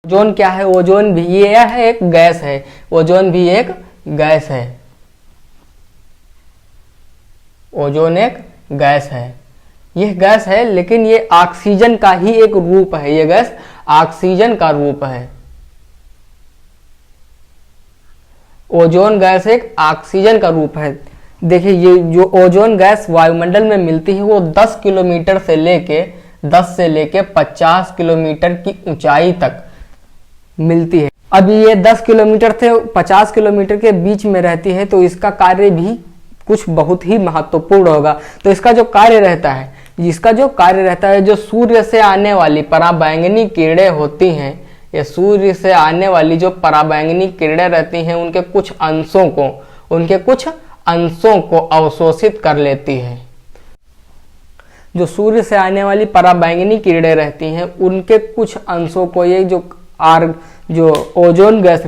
Ozone क्या है? Ozone भी ये है एक गैस है, ओजोन भी एक गैस है, ओजोन एक गैस है। यह गैस है लेकिन ये ऑक्सीजन का ही एक रूप है, यह गैस ऑक्सीजन का रूप है। ओजोन गैस एक ऑक्सीजन का रूप है। देखिए ये जो ओजोन गैस वायुमंडल में मिलती है वो 10 किलोमीटर से लेके 50 किलोमीटर की ऊंचाई तक मिलती है। अब ये 10 किलोमीटर से 50 किलोमीटर के बीच में रहती है, तो इसका कार्य भी कुछ बहुत ही महत्वपूर्ण होगा। तो इसका जो कार्य रहता है, जो सूर्य से आने वाली पराबैंगनी किरणें होती हैं, ये सूर्य से आने वाली जो पराबैंगनी किरणें रहती हैं उनके कुछ अंशों को अवशोषित कर लेती है। जो सूर्य से आने वाली पराबैंगनी किरणें रहती हैं उनके कुछ अंशों को ये जो ओजोन गैस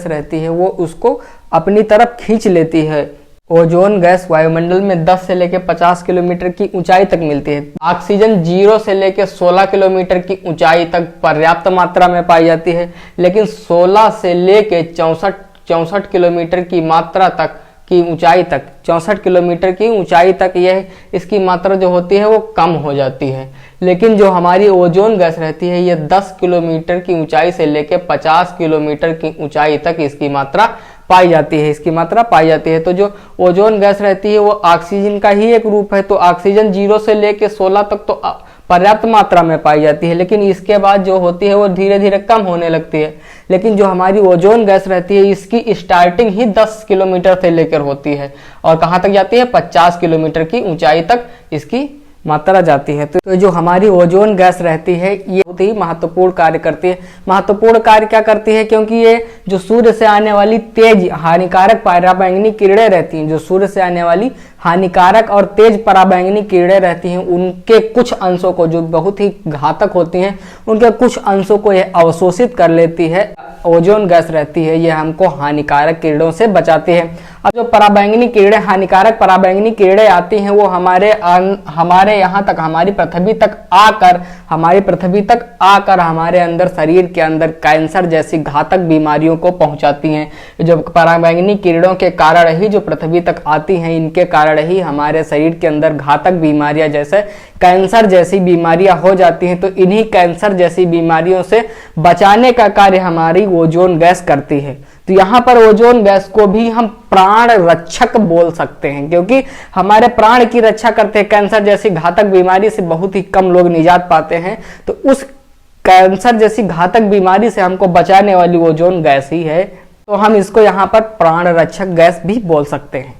रहती है वो उसको अपनी तरफ खींच लेती है। ओजोन गैस वायुमंडल में 10 से लेकर 50 किलोमीटर की ऊंचाई तक मिलती है। ऑक्सीजन 0 से लेकर 16 किलोमीटर की ऊंचाई तक पर्याप्त मात्रा में पाई जाती है, लेकिन 16 से लेकर 64 किलोमीटर की मात्रा तक की ऊंचाई तक 64 किलोमीटर की ऊंचाई तक यह इसकी मात्रा जो होती है वो कम हो जाती है। लेकिन जो हमारी ओजोन गैस रहती है ये 10 किलोमीटर की ऊंचाई से लेकर 50 किलोमीटर की ऊंचाई तक इसकी मात्रा पाई जाती है। तो जो ओजोन गैस रहती है वो ऑक्सीजन का ही एक रूप है। तो ऑक्सीजन 0 से लेकर 16 तक तो पर्याप्त मात्रा में पाई जाती है, लेकिन इसके बाद जो होती है वो धीरे धीरे कम होने लगती है। लेकिन जो हमारी ओजोन गैस रहती है इसकी स्टार्टिंग ही 10 किलोमीटर से लेकर होती है और कहाँ तक जाती है? 50 किलोमीटर की ऊंचाई तक इसकी मात्रा जाती है। तो जो हमारी ओजोन गैस रहती है ये बहुत ही महत्वपूर्ण कार्य करती है। महत्वपूर्ण कार्य क्या करती है? क्योंकि ये जो सूर्य से आने वाली तेज हानिकारक पराबैंगनी किरणें रहती हैं, जो सूर्य से आने वाली हानिकारक और तेज पराबैंगनी किरणें रहती हैं उनके कुछ अंशों को, जो बहुत ही घातक होती हैं, उनके कुछ अंशों को यह अवशोषित कर लेती है। ओजोन गैस रहती है ये हमको हानिकारक किरणों से बचाती है। अब जो पराबैंगनी किरणें, हानिकारक पराबैंगनी किरणें आती हैं वो हमारे यहाँ तक, हमारी पृथ्वी तक आकर हमारे अंदर, शरीर के अंदर कैंसर जैसी घातक बीमारियों को पहुंचाती हैं। जो पराबैंगनी किरणों के कारण ही जो पृथ्वी तक आती हैं, इनके कारण ही हमारे शरीर के अंदर घातक बीमारियां जैसे कैंसर जैसी बीमारियां हो जाती हैं। तो इन्हीं कैंसर जैसी बीमारियों से बचाने का कार्य हमारी ओजोन गैस करती है। तो यहाँ पर ओजोन गैस को भी हम प्राण रक्षक बोल सकते हैं, क्योंकि हमारे प्राण की रक्षा करते हैं। कैंसर जैसी घातक बीमारी से बहुत ही कम लोग निजात पाते हैं, तो उस कैंसर जैसी घातक बीमारी से हमको बचाने वाली ओजोन गैस ही है। तो हम इसको यहाँ पर प्राण रक्षक गैस भी बोल सकते हैं।